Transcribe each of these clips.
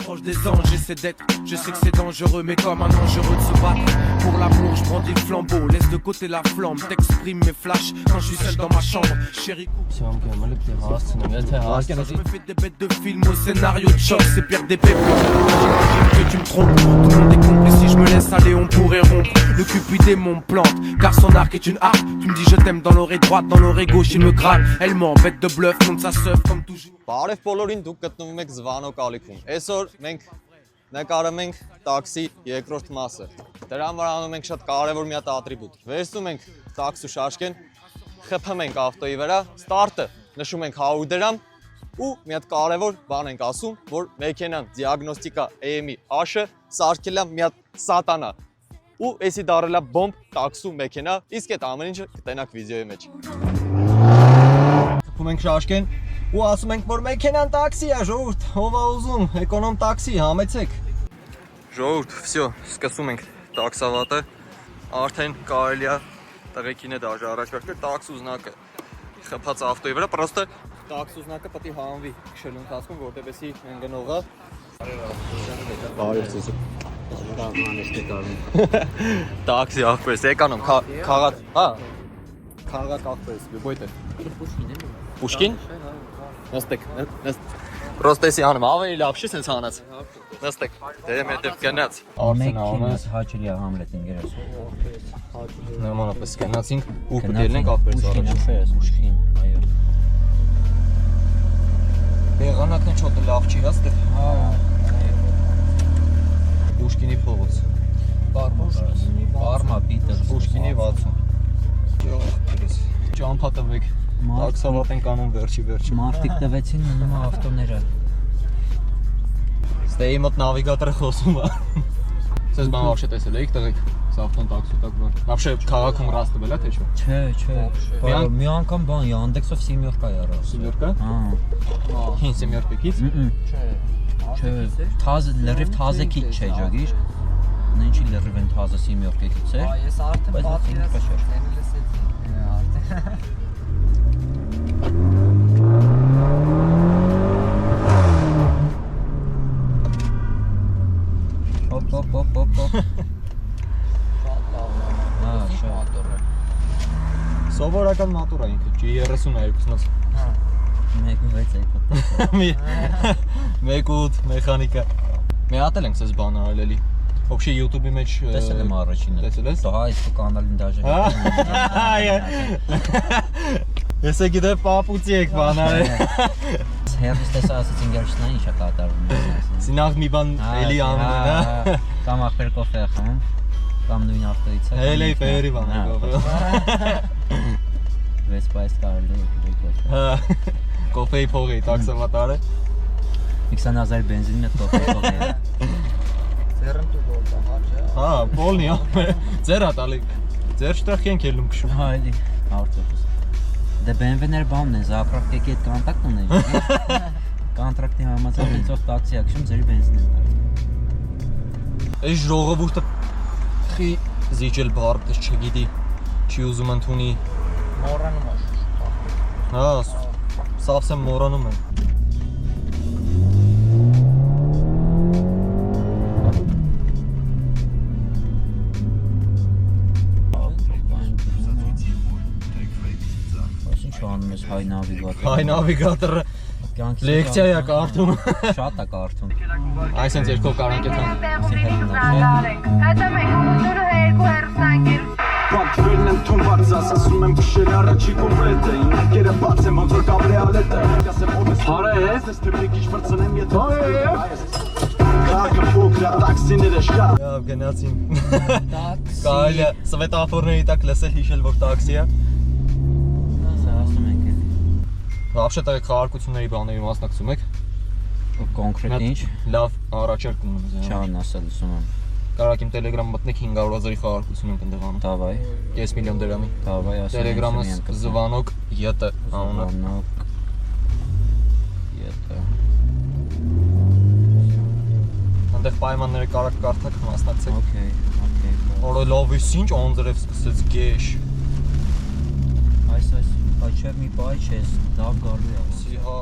proche des anges, j'essaie d'être. Je sais que c'est dangereux, mais comme un ange heureux de se battre. Pour l'amour, je brandis le flambeau, laisse de côté la flamme. T'exprimes mes flashs quand je suis seul dans ma chambre. Chérie, Все, je me fais des bêtes de film au scénario de choc, c'est pire des pépés. J'imagine que tu me trompes, tout le monde est complice. Si je me laisse aller, on pourrait rompre. Le cupidé mon plante, car son arc est une harpe. Tu me dis je t'aime dans l'oreille droite, dans l'oreille gauche, il me gratte. Elle m'embête de bluff, donc ça seuf comme toujours. Բարև բոլորին, դուք գտնվում եք Զվանո կալիքում։ Այսօր մենք նկարում ենք տաքսի երկրորդ մասը։ Դրա համար անում ենք շատ կարևոր մի հատ ատրիբուտ։ Վերցնում ենք տաքսու շաշկեն, խփում ենք ավտոյի վրա, ստարտը նշում ենք 100 դրամ ու մի հատ կարևոր բան ենք ասում, որ մեքենան դիագնոստիկա AM-ի աշը սարքել է մի հատ սատանա։ Ու էսի դարել է բոմբ տաքսու մեքենա, իսկ այդ ամեն ինչը կտենաք վիդեոյի մեջ։ Խփում ենք շաշկեն ու ասում ենք, որ մեքենան տաքսի է, ժողովուրդ, ով է ուզում, էկոնոմ տաքսի, համեցեք։ Ժողովուրդ, всё, սկսում ենք տաքսավատը, արդեն կարելի է տղեկին է դաժե առաջարկել տաքսուզնակը խփած ավտոյի վրա, պրոստը տաքսուզնակը պետք է հանվի քշելու ընթացքում, որտեղսի ընկնողը բարև ցույց։ Տաքսի ախպերս, էկանում, քաղաք, հա, քաղաք ախպերս, բույտը։ Պուշկին։ Նստեք, պրոստեսի անում, ավելի լավ չի սենց հանած, նստեք, դե մետև կնած Մեկինս հաչելի է Համլետ ինգերես նորմանապես կնացինք ու կդելն ենք ախպերս առաջ Պուշկին, այո Եղանակն է չոտը լավ չի հաստեղ Պուշկինի փողոց Բարմա, Պիտեր Պուշկինի 60 Ճամփա տվեք Տաքսավատ ենք անում վերջի Մարդիկ տվեցին մնում ավտոները Ստեի մոտ նավիգատորը խոսում է Սես բան վարշե տեսել էիք տղեք Սա ավտոն տաքսու տակ բան Վաբշե քաղաքում ռաս տվել է թե չէ Չէ Մի անգամ բան Yandex-ով Semyorka յարա Semyorka? Հին Semyorka-քից? Չէ լրիվ թազե քիչ չէ ջագիր Նինչի լրիվ են թազե Semyorka-քից է Ես արդեն Հոպ Սովորական մատուր է ինքը, G32-նոց 1.6 1.8 մեխանիկա Մի հատ ենք սես բան արել էլի Вообще YouTube-ի մեջ տեսել եմ առաջինը Տեսել ես? Հա, այս կանալին դաժե Ես է գիտե պապուծի եք բան արել Հերվիս տեսա ասեցին գերշնա ինչ է կատարվում Սինաղ մի բան էլի անում են, հա Կամ ախպեր կոֆե է խմում Կամ նույն ավտոյից է Հել էի պերի բան է գովրը Վեսպայս կարելի է կոֆե Կոֆեի փող էի տաքսավատարը 20,000 բենզինն է կոֆե փող է Ձեռն դու գոլտա, հա, Հա, պոլնի ձեր է տալի Ձեր շտախի ենք ելնում քշում Հա, էլի, հարցոքս Դե BMW-ներ բանն են, զապրակտեկի հետ կանտակտ ունեն Կանտրակտի համաձայնեցող տաքսի է քշում, ձերի բենզին են տալի Այս ժողովուրդը խի զիջել բառտես չգիտի Չի ուզում ընդունի մոռանում է Հա, սավսեմ մոռանում են Հայ նավիգատորը Հայ նավիգատորը լեկցիա է կարդում Շատ է կարդում Այս հենց երկով կարանք է Հետո մենք ուտուրը երկու հերսանգիր Պատվերն եմ թոմված, ասում եմ քշել առաջի կոմպլետը Ինակերը բաց եմ, ոնց որ կաբրիալետը Հարը ես, ես թեպրի քիչ մրցնեմ, եթե Կաղը փոքրա, տաքսիները շկա Եավ գնացին Կարելի է սվետաֆորների տակ լսել հիշել, որ տաքսի է Вообще տղեկ խաղարկությունների բաների մասնակցում եք Կոնկրետ ինչ Լավ առաջարկ ունեմ Չան ասել ուսում եմ Կարակ իմ տելեգրամ մտնեք 500,000-ի խաղարկություն ենք ընդեղ անում Դավայ 5 միլիոն դրամի Դավայ ասել Տելեգրամս Զվանոկ ԵՏ անունը Զվանոկ ԵՏ Ընդեղ պայմանները կարակ կարդակ մասնակցեք Okay Օրը լավ ես ինչ անձրև սկսեց գեշ Այս Բայց չէ մի բայ չես, լավ գալու է Սի հա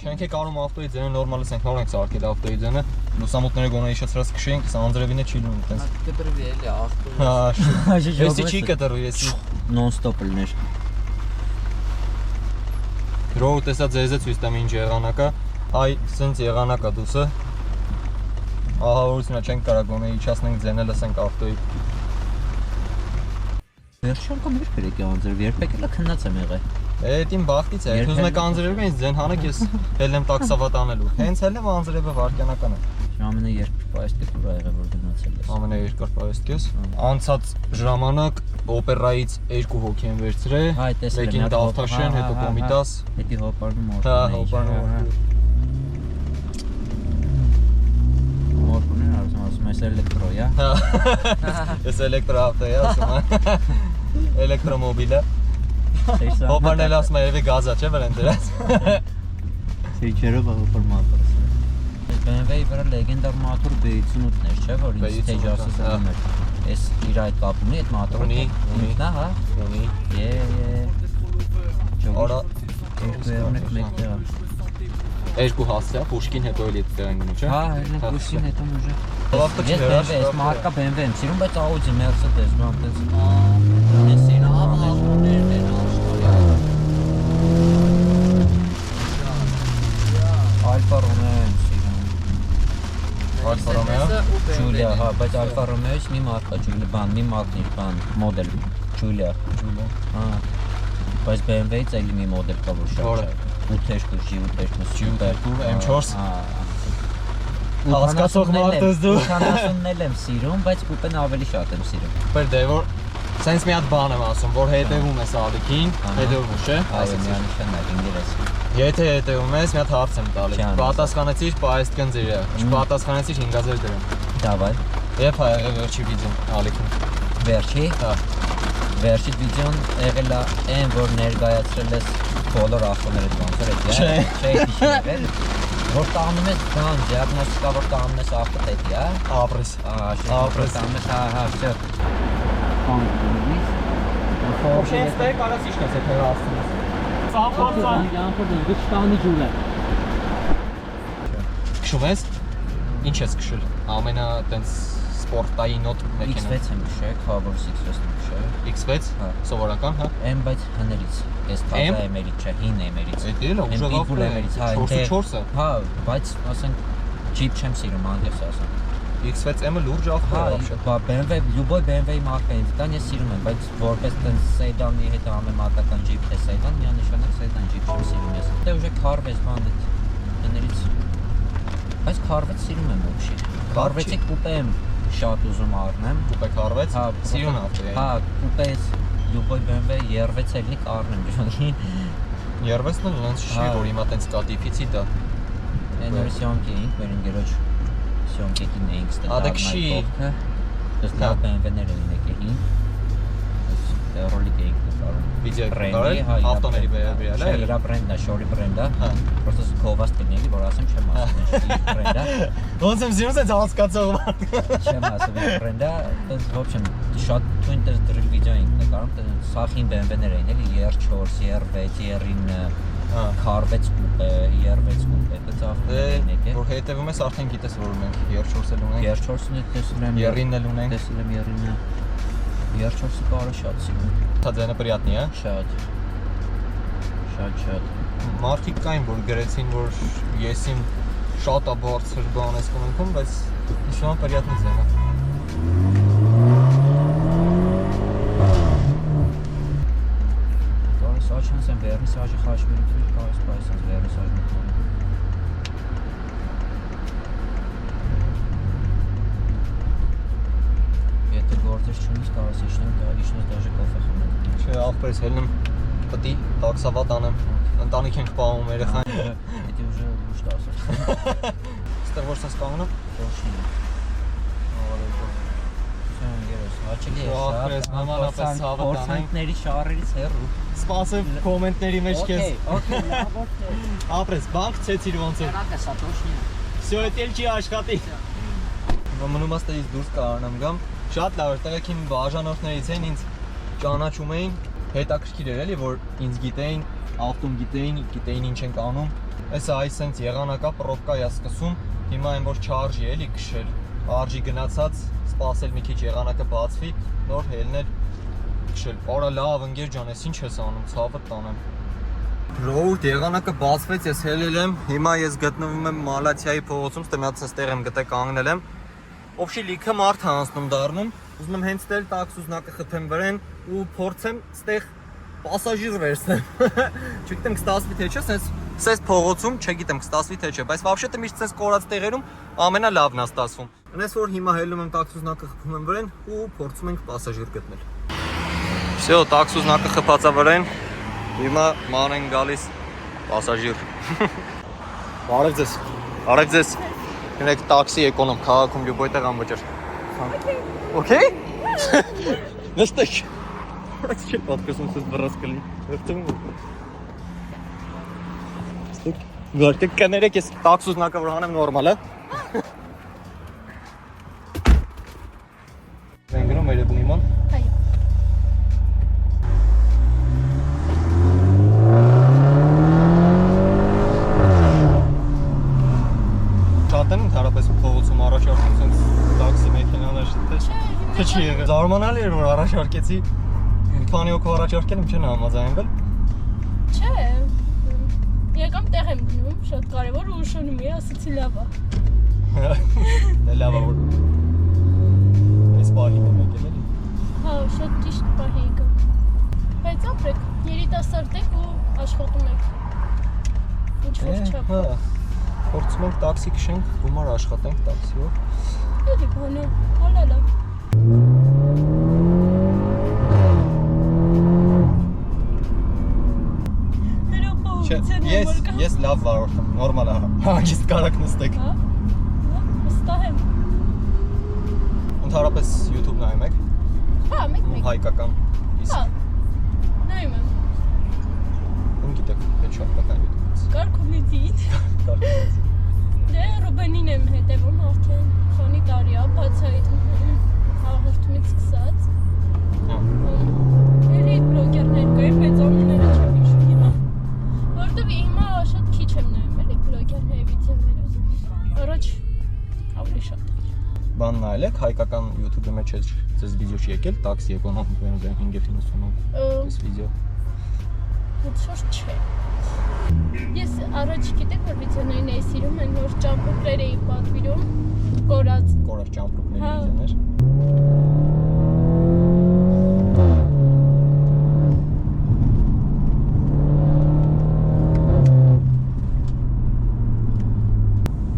Չենք է կարում ավտոյի ձենը նորմալս ենք նոր ենք սարքել ավտոյի ձենը լուսամուտները գոնե իջեցրած քշենք սա անձրևին է չի լինում այտենց կտրվի էլի ախտու։ հա էսի չի կտրու էսի non-stop լիներ։ Ռոու տեսա ձեզը ցույց տամ ինչ եղանակա այ սենց եղանակա դուսը ահավորությունա չենք կարա գոնե իջացնենք ձենը լսենք ավտոյի Վերջի անգամ երբ եկի անձրև, երբեք էլ քնած եմ եղել։ Այդ իմ բախտից է, ուզում եք անձրևը ինձ ձեն հանեք ես հելեմ տաքսավատ անելու։ Հենց հելեմ անձրևը վարկյանական է։ Ամենաերկար պայստիկուրա եղել որ գնացել ես։ Ամենաերկար պայստքես։ Անցած ժամանակ օպերայից 2 հոգի են վերցրել։ Հայ տեսել եմ։ Մեկին Դավթաշեն, հետո Կոմիտաս։ Հետի հոպարնում մոր։ Հա, հոպարնում։ Մորքուներ ասում ես էլեկտրո, յա։ Հա։ Ես էլեկտրոավտո է ասում։ Էլեկտրոմոբիլը։ Հոպարն էլ ասում է երևի գազա չէ վրան դրած։ Սեյչերով հոպար մատորս։ BMW-ի վրա լեգենդար մատոր B58-ներ չէ, որ ինձ թեջասը սրում էր։ Էս իր այդ կապունի այդ մատորը։ Ունի։ Նա, հա։ Ունի։ Արա երկու մեկտեղ։ Երկու հասցա, Պուշկին հետո էլի դեռ են գնում, չէ։ Հա, հենց Պուշկին հետո ուժը։ Ավտո Ես չհրաշ, BMW, ես մարկա BMW եմ սիրում, բայց Audi, Mercedes, բան տես։ Ես սիրում ավտոներն են Alfa Romeo եմ սիրում։ Alfa Romeo։ Giulia, հա, բայց Alfa Romeo-ից մի մարկա, Giulia, բան, մի մագնիտ, բան, մոդել, Giulia։ Հա։ Բայց BMW-ից էլի մի մոդել կա, որ շատ է։ 8.2 G8.2 M4 Հասկացող մարդ ես դու 80-ն էլ եմ սիրում, բայց կուպեն ավելի շատ եմ սիրում։ Բայց դե որ սենց մի հատ բան եմ ասում, որ հետևում ես ալիքին, հետևում չէ։ Այո, միանշանակ ինգերես։ Եթե հետևում ես, մի հատ հարց եմ տալի։ Պատասխանեցիր պայեստ գնձիրը, չպատասխանեցիր 5000 դրամ։ Դավայ։ Եվ հա եղել վերջի վիդեոն ալիքին։ Վերջի։ Հա։ Վերջի վիդեոն եղել է այն, որ ներկայացրել ես բոլոր ավտոները ոնցեր էի, Չէ։ Չէ, հիշել։ Որ տանում ես բան, դիագնոստիկա որ տանում ես ավտո հետի, հա։ Ապրես։ Ապրես տանում ես, հա, всё։ Բան դուրնից։ Вообще ստե կարաս իշնես այդ հեռացնում ես։ Սամփորձան։ Յանքորդը գշտանի ջուլը։ Քշում ես։ Ինչ ես քշել։ Ամենա տենց սպորտային նոտ մեքենա։ X6 եմ քշել, Khabar X6 եմ քշել։ X6, Հա։ սովորական, հա։ Եմ, բայց հներից։ Ես տազա էմերից չէ, հին էմերից։ Էդ էլ ուժեղավ էմերից, հա, 4-4-ը։ Հա, բայց ասենք ջիպ չեմ սիրում, անգես ասեմ։ X6M-ը լուրջ ավտո է вообще։ Հա, BMW, любой BMW մարկա ինձ կան, ես սիրում եմ, բայց որպես տենց սեդանի հետ համեմատական ջիպ թե սեդան, միանշանակ սեդան ջիպ չեմ սիրում ես։ Դե ուժը Carvez բան էդ հներից։ Բայց Carvez սիրում եմ ոբշի։ Carvez-ի կուպե եմ շատ ուզում առնեմ։ Կուպե Carvez, Հա, սիրուն ավտո է։ Հա, կուպես любой BMW երվեց էլի կառնեմ ջանի։ Երվեսն էլ ոնց չի որ հիմա տենց կա դիֆիցիտ է։ Այն որ սյոնք էինք, մեր ընկերոջ սյոնքին էինք ստել։ Ադեքշի։ Դες լավ BMW-ներ էին եկել։ Ռոլիկ էինք նկարում։ Վիդեո Brand-ի, կարել, հա, ավտոների վրա Չէ, է։ իրա բրենդն է, շորի բրենդ է։ Հա։ Պրոստը գովաս տնելի, որ ասեմ չեմ ասում, ինչ բրենդ է։ Ոնց եմ սիրում ես հասկացող մարդ։ Չեմ ասում, բրենդ է, դες ոչ եմ շատ թույն դες դրել վիդեո էինք նկարում, սախին BMW-ներ էին, էլի ER4, ER6, ER9, Carvez կուպե, ER6 կուպե, դες ավտոներ են եկել։ Որ հետևում ես արդեն գիտես որ մենք ER4-ը ունենք։ ER4-ն էլ տեսել եմ, ER9-ը ունենք։ տեսել եմ ER9-ը։ ER4-ը կարը շատ սիրում։ Թաձենը պրիատնի է։ Շատ։ Մարդիկ կային որ գրեցին որ եսին շատ է բարձր բան ես կունենքում, բայց իշոն պրիատնի ձենը։ Կարս աչանց եմ վերնիսաժի խաշմերություն կարս պայսանց վերնիսաժ մտնում։ Եթե գործեր չունիս կարս իշնեմ, իշնես դաժե կոֆե խմեմ։ Չէ, աղբերս հելնեմ պտի տաքսավատ անեմ, ընտանիք ենք պահում երեխան։ Էդի ուժը ուշ տասր։ Ստեղ որ սենց կանգնեմ։ Ոչնի։ Սեն գերես, հաչելի է Աղբերս նմանապես ցավը տանենք։ Փորձանքների շարերից հեռու։ Սպասեմ կոմենտների մեջ քեզ։ Okay, լավ, okay։ Ապրես, բանկ ցեցիր ոնց է։ Կրակը սատոշնի։ Всё, էտել չի աշխատի։ Մնում աստեից դուրս կարանամ գամ։ Շատ լավ էր, տեղեքի իմ բաժանորդներից էին ինձ ճանաչում էին, հետաքրքիր էր էլի որ ինձ գիտեին, ավտոն գիտեին ինչ ենք անում։ Էսա այսենց եղանակա պրոբկա է սկսում, հիմա այն որ չարժի էլի քշել, արժի գնացած, սպասել մի քիչ եղանակը բացվի, նոր հելնել քշել։ Արա լավ ընկեր ջան, ես ինչ ես անում, ցավը տանեմ։ Ժողովուրդ, եղանակը բացվեց, ես հելել եմ, հիմա ես գտնվում եմ Մալաթիայի փողոցում, ստե մի հատ ստեղ եմ գտե կանգնել եմ։ Օբշի լիքը մարդ է անցնում դառնում, ուզում եմ հենց դել տաքսուզնակը խփեմ վրան ու փորձեմ ստեղ պասաժիր վերցնեմ։ Չգիտեմ կստացվի թե չէ, սենց փողոցում, չգիտեմ կստացվի թե չէ, բայց вообще-то միշտ սենց կորած տեղերում ամենալավն է ստացվում։ Այնպես որ հիմա հելում եմ տաքսուզնակը խփում եմ վրան ու փորձում ենք պասաժիր գտնել։ Всё, տաքսուզնակը խփած է վրան, հիմա ման են գալիս պասաժիր։ Արեք ձեզ, արեք ձեզ։ Գնեք տաքսի էկոնոմ քաղաքում լյուբոյ տեղ անվճար։ Okay? Նստեք։ Չէ, պատկերացնում ես բռած կլի։ Վերցնում։ Ստեք։ Գարտեք կներեք, ես տաքսուզնակը որ հանեմ նորմալ է։ Մենք գնում մեր բունիման։ Այո։ Շատ են ընդհանրապես փողոցում առաջարկում sense տաքսի մեքենաներ, թե չի եղել։ Զարմանալի էր որ առաջարկեցի։ Մի քանի օր առաջարկել եմ չեն համաձայնվել։ Չէ։ Եկամ տեղ եմ գնում, շատ կարևոր ու ուշանում եմ, ասացի լավ է։ Դե լավ է որ այս բանի եմ եկել էլի։ Հա, շատ ճիշտ պահի եկա։ Բայց ապրեք, երիտասարդ եք ու աշխատում եք։ Ինչ որ չափ։ Հա։ Փորձում ենք տաքսի քշենք, գումար աշխատենք տաքսիով։ Էլի բանա, հալալա։ Ես լավ վարորդ եմ, նորմալ է, հանգիստ կարաք նստեք։ Հա, վստահ եմ։ Ընդհանրապես YouTube նայում եք։ Հա, մեկ։ Հայկական իսկ։ Հա, նայում եմ։ Ում գիտեք, հետ շարքական YouTube-ից։ Կար կոմեդիին։ Դե Ռուբենին եմ հետևում արդեն քանի տարի է, բաց այդ հաղորդումից սկսած։ Հա։ Էլի բլոգերներ կային, բայց ամենը չեմ հիշում հիմա։ Որտեւ հիմա շատ քիչ եմ նայում, էլի բլոգերների վիդեոները։ Առաջ ավելի շատ էր։ Բան նայել եք հայկական YouTube-ի մեջ ձեզ վիդեո չի եկել, տաքսի էկոնոմ 590-ով այս վիդեո։ Ոչ չէ։ Ես առաջ գիտեք որ վիդեոներին էի սիրում, այն որ ճամփորդներ էի պատվիրում, կորած ճամփորդների վիդեոներ։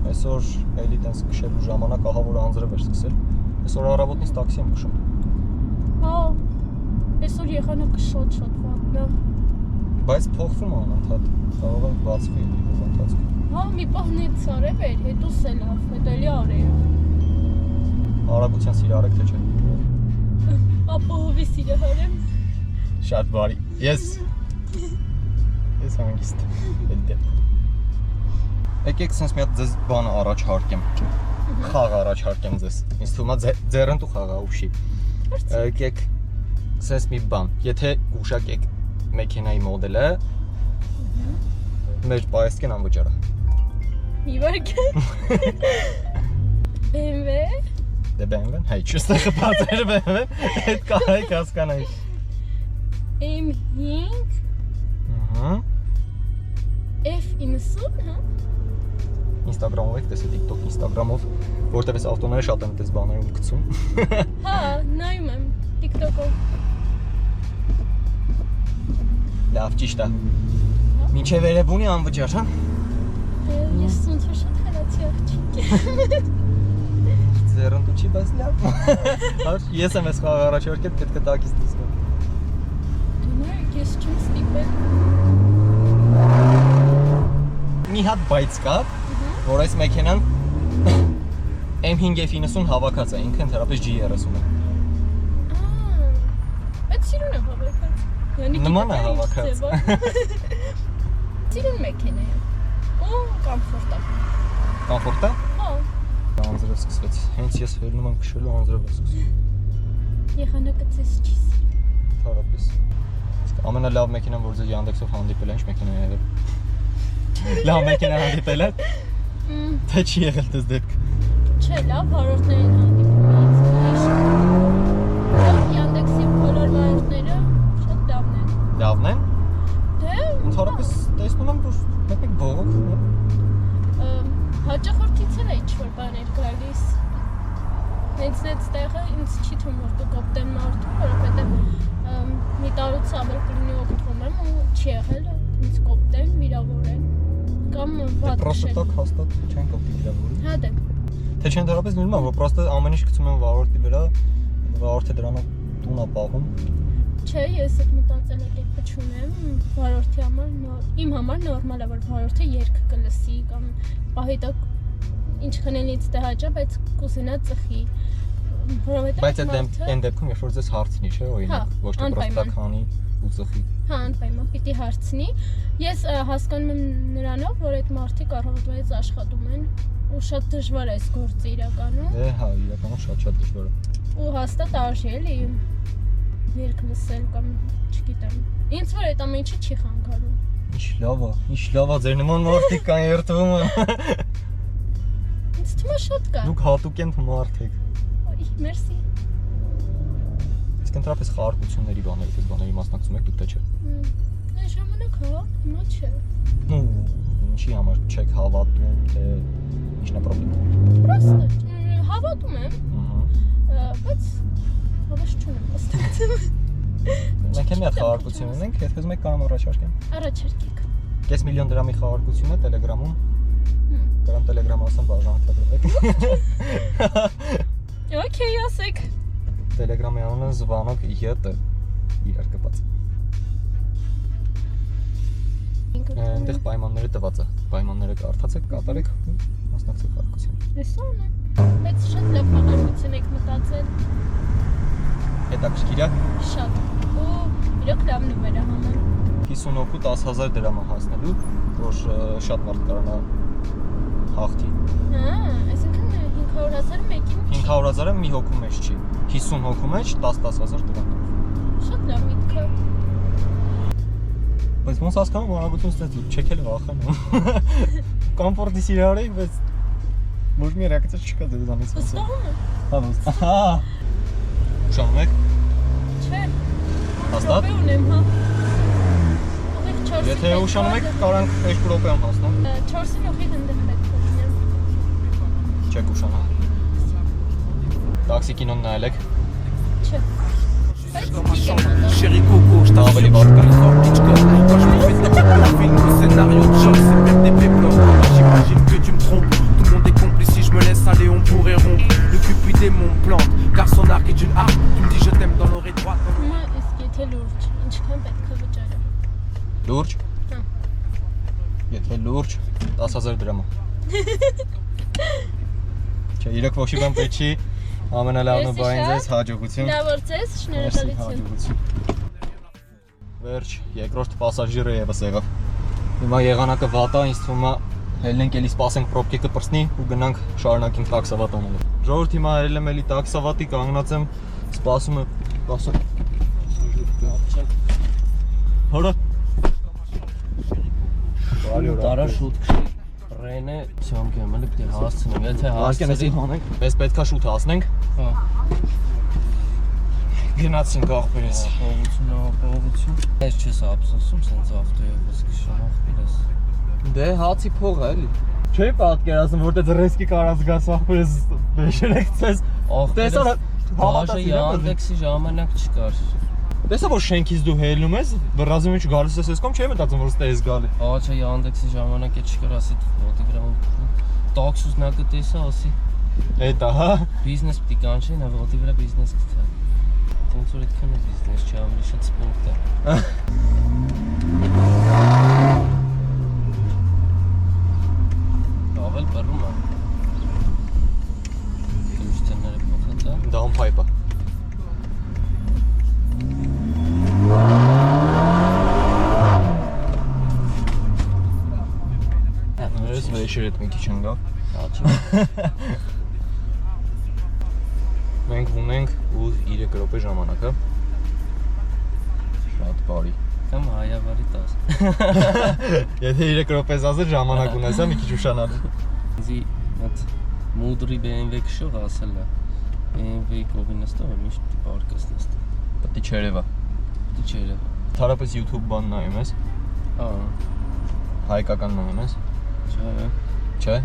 Այսօր էլի տենց քշելու ժամանակ ահա որ անձրև էր սկսել։ Այսօր առավոտից տաքսի եմ քշում։ Հա, այսօր եղանակը շատ վատն է։ Բայց փոխվում է անընդհատ, կարող է բացվի լիվով ընթացքում։ Հա, մի պահնից արև էր, հետո սելավ, հետո էլի արև։ Արագության սիրարեք թե չէ։ Ապահովի սիրահարեմ։ Շատ բարի։ Ես հանգիստ էլ դեպք։ Եկեք sense մի հատ ձեզ բան առաջարկեմ։ Խաղ առաջարկեմ ձեզ։ Ինձ թվում է ձեռնտու խաղա ուշի։ Եկեք sense մի բան, եթե գուշակեք մեքենայի մոդելը մեր պայեսկեն անվճար է։ Մի վարքան։ BMW։ Դե BMW-ն, հայ չստե խփած էր BMW-ն, այդ կարեք հասկանայի։ M5։ Ահա։ F90, հա։ Instagram-ով եք տեսել, TikTok, Instagram-ով, որտեղ այս ավտոները շատ են այդպես բաներում գցում։ Հա, նայում եմ TikTok-ով։ Լավ, ճիշտ է։ Մինչև Երևանի անվճար, հա։ Ես ոնց որ շատ խելացի աղջիկ եմ։ Ձեռնտու չի, բայց լավ։ Ես եմ այս խաղը առաջարկել, պետք է տակից դուրս գամ։ Դու ես չեմ ստիպել։ Մի հատ բայց կա, որ այս մեքենան M5 F90 հավաքած է, ինքը ընդհանրապես G30 է։ Բայց սիրուն է հավաքած։ Նման է հավաքած։ Սիրուն մեքենա է։ Ու կոմֆորտ է։ Կոմֆորտ է։ Հա։ Անձրև սկսվեց։ Հենց ես հելնում եմ քշելու անձրև է սկսվում։ Եղանակը ձեզ չի սիրում։ Ընդհանրապես։ Ամենալավ մեքենան, որ ձեզ Yandex-ով հանդիպել է, ինչ մեքենա է եղել։ Լավ մեքենա հանդիպել է։ Թե չի եղել դες դեպք։ Չէ, լավ վարորդներին հանդիպումից։ Yandex-ի բոլոր վարորդները շատ լավն են։ Լավն են։ Դե, Ընդհանրապես տեսնում եմ, որ մեկ բողոքում է։ հաճախորդից էլ է ինչ-որ բաներ գալիս։ Հենց այդ տեղը ինձ չի թվում, որ կկոպտեն մարդու, որովհետև մի տարուց ավել կլինի օգտվում եմ ու չի եղել ինձ կոպտեն, վիրավորեն կամ վատ Պրոստը քշեն։ տակ հաստատ չեն կոպտի վիրավորի։ Հա դե, Թե չեն դարապես նույնն է, որ պրոստը ամեն ինչ գցում են վարորդի վրա, վարորդը դրանով տուն է պահում։ չէ, ես այդ մտածելակերպը չունեմ, վարորդի համար, իմ համար նորմալ է, որ վարորդը երգ կլսի կամ պահիտակ ինչ քնելից դե հաճա, բայց կուզենա ծխի, որովհետև Բայց այն դեպքում երբ որ ձեզ հարցնի, չէ, օրինակ, ոչ թե պրոստը քանի ու ծխի։ Հա, անպայման պիտի հարցնի։ Ես հասկանում եմ նրանով, որ այդ մարդիկ առավոտվայից աշխատում են ու շատ դժվար է այս գործը իրականում Դե հա, իրականում շատ դժվար է։ ու հաստատ արժի էլի երգ լսել կամ չգիտեմ։ Ինձ որ այդ ամեն ինչը չի խանգարում։ Ինչ լավ է, ձեր նման մարդիկ կան երթվում են։ Ինձ թվում է շատ կա։ Դուք հատուկ են մարդիկ։ Ոյ, մերսի։ Իսկ ընդհանրապես խաղարկությունների բաների մասնակցում եք դուք թե չէ։ Այս ժամանակ հա, հիմա չէ։ Ну, ինչի համար չեք հավատում, թե ինչն է խնդիրը։ Պրոստը հավատում եմ, բայց հավես չունեմ ոստացում։ Մենք մի հատ խաղարկություն ունենք, եթե ուզում եք կարող եմ առաջարկեմ։ Առաջարկեք։ Կես միլիոն դրամի խաղարկություն է Telegram-ում։ Կարամ Telegram-ը ասեմ բաժանորդագրվեք։ Okay, ասեք։ Telegram-ի անունը Զվանոկ ԵՏ իրար կպած։ Այնտեղ պայմանները տված է։ Պայմանները կարդացեք, կատարեք, մասնակցեք խաղարկության։ Լսում եմ։ Բայց շատ լավ խաղարկություն եք մտածել։ Հետաքրքիր է։ Շատ։ Ու իրոք լավ նվեր է համարում։ 58 10,000 դրամ է հասնելու, որ շատ մարդ կարողանա հաղթի։ Հա, այսինքն 500,000-ը մեկին չի։ 500,000-ը մի հոգու մեջ չի։ 50 հոգու մեջ 10,000 դրամ։ Շատ լավ միտք է։ Բայց ոնց հասկանում վարագություն ստեղծու, չեք էլ վախենում։ Կոմֆորտի սիրարի, բայց ոչ մի ռեակցիա չկա դրանից։ Վստահում եմ։ Հա, ահա։ Ուշանում եք։ Չէ։ Հաստատ։ Րոպե ունեմ, հա։ Ուղիղ 4-ին։ Եթե ուշանում եք, կարանք 2 րոպեում հասնեմ։ 4-ին ուղիղ ընդդեմ պետք է լինեմ։ Չեք ուշանա։ Տաքսի կինոն նայել եք։ Չէ։ Chérie Coco, je t'assure, je suis le fort pitch gun. Quand je me fais un film ou scénario de choc, c'est perdre des péplums. J'imagine que tu me trompes, tout le monde est complice. Si je me laisse aller, on pourrait rompre. Le Cupidé mon plante, car son arc est une arme. Tu me dis je t'aime dans l'oreille droite. Հիմա իսկ եթե լուրջ, ինչքան պետք է վճարեմ։ Լուրջ։ Հա։ Եթե լուրջ 10,000 դրամ։ Չէ, իրոք ոչ մի բան պետք չի։ Ամենալավն ու բային ձեզ հաջողություն։ Լավ որ ձեզ, շնորհակալություն։ Վերջ, երկրորդ պասաժիրը եւս եղավ։ Հիմա եղանակը վատ է, ինձ թվում է հելնենք էլի սպասենք պրոբկի կպրծնի ու գնանք շարունակենք տաքսավատ անելու։ Ժողովուրդ հիմա ելել եմ էլի տաքսավատի, կանգնած եմ, սպասում եմ, ասում։ Հորա։ Տարա շուտ քշի։ Ռենը սյոմքեմ էլ պետք է հասցնենք, եթե հասցնենք, հանենք։ Մեզ պետքա շուտ հասնենք։ հա։ Գնացինք աղբերես։ Ապահովություն։ Ես չես ափսոսում, սենց ավտոյով քշում աղբերես։ Դե հացի փող է էլի։ Չէ՞ պատկերացնում, որտեղ ռիսկի կարած գաս աղբերես բեշել եք ցես։ Տեսա Բաժը Yandex-ի ժամանակ չկար։ Տեսա որ շենքից դու հելնում ես, բռազում ինչ գալիս ես ես կողմ, չէ՞ մտածում որ ստե ես գալի։ Ահա Yandex-ի ժամանակ է չկար, ասի ոտի վրա տաքսուս նա կտեսա, ասի Էտա, հա։ բիզնես պիտի կանչի, նա ոտի վրա բիզնես կտա։ Ոնց որ այդքան է բիզնես, չի ավելի շատ սպորտ է։ Ավել բռում է։ Դուստերները փոխած է։ Down pipe-ը։ Ես վեշեր հետ մի քիչ ընկա։ Մենք ունենք 3 րոպե ժամանակը։ Շատ բարի։ Կամ հայավարի 10։ Եթե 3 րոպե ասել ժամանակ ունես, մի քիչ ուշանալու։ Զի այդ մուդրի BMW քշող ասել է։ BMW կողին նստող է, միշտ պարկս նստող։ Պետք է չերևա։ Դիչերը։ Թարապես YouTube բան նայում ես, Ահա, հայկական նայում ես, չէ։ չէ։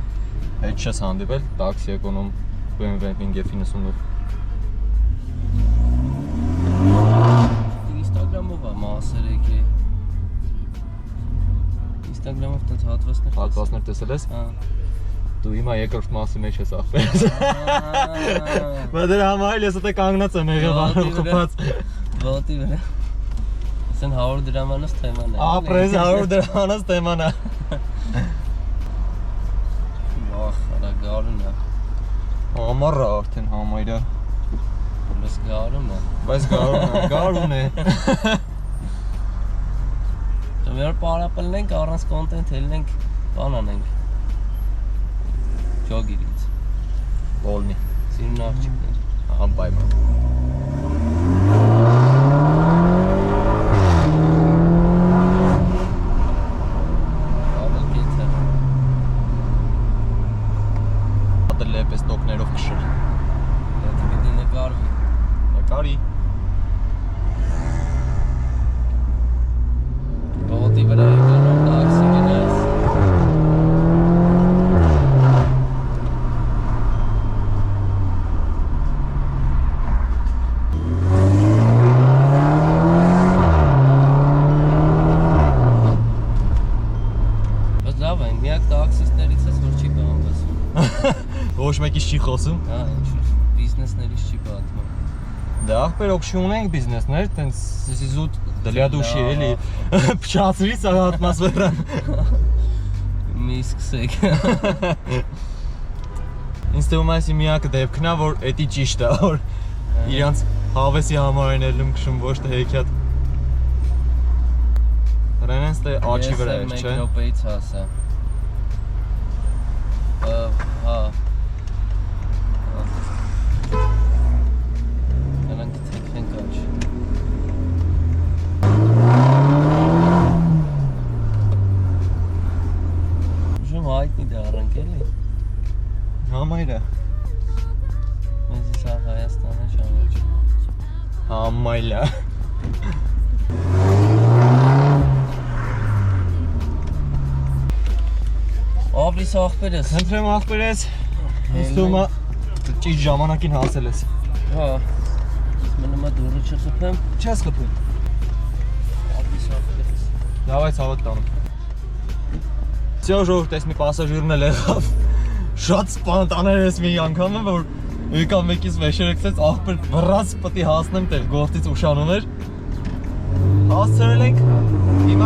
Հետ չես հանդիպել, տաքսի էկոնոմ BMW 598։ Instagram-ով է մասեր եկե։ Instagram-ով տենց հատվածներ։ Հատվածներ տեսել ես։ Հա։ Դու հիմա երկրորդ մասի մեջ ես ախպերս։ Բայց դրա համար ես այդտեղ կանգնած եմ եղել բանը խփած։ Ոտի վրա։ Ասեն 100 դրամանոց թեման է։ Ապրես 100 դրամանոց թեման է։ Վախ, արա գարուն է։ Ամառը արդեն համայրը։ Բայց գարուն է։ Բայց գարուն է։ Դե մեր պարապելնենք առանց կոնտենտ ելնենք, բան անենք։ Ջոգիրից։ Բոլնի։ Սիրուն աղջիկներ։ Անպայման։ Ավել կեթը։ Հատը լեպես տոկներով քշել։ Եթե պիտի նկարվի։ Նկարի։ Ոտի վրա եկնով տաքսի գնաս։ Բայց լավ է, միակ տաքսիստներից ես, որ չի բանվես։ Ոչ մեկից չի խոսում։ Հա, ինչ-որ բիզնեսներից չի պատմում։ Դա ախպեր օգշի ունենք բիզնեսներ, տենց զուտ դլյա դուշի էլի։ Փչացրի սա ատմոսֆերան։ Մի սկսեք։ Ինձ թվում է այսի միակ դեպքն է, որ էդի ճիշտ է, որ իրանց հավեսի համար են ելնում քշում, ոչ թե հեքիաթ։ Դրան են ստե աչի վրա էր, չէ։ Ես եմ 1 րոպեից հասա։ Հա։ Նրանք թեքնենք աչ։ Ուժում հայտնի դա առանք էլի։ Համայրը։ Մեզ սա Հայաստանը ճանաչ։ Համայլա։ Ապրիս աղբերս։ Հնդրեմ ախպերես։ Ինձ թվում է ճիշտ ժամանակին հասել ես։ Հա։ Մնում է դուրը չխփեմ։ Չես խփում։ Ապրիս աղբերս։ Давай ցավոտ տանում։ Всё ժողովուրդ, այս մի պասաժիրն էլ եղավ։ Շատ սպանտաներ ես մի անգամ եմ, որ եկավ մեկից վեշերը գցեց ախպեր վռած պետք է հասնեմ տեղ գործից ուշանում էր։ Հասցրել ենք։ Հիմա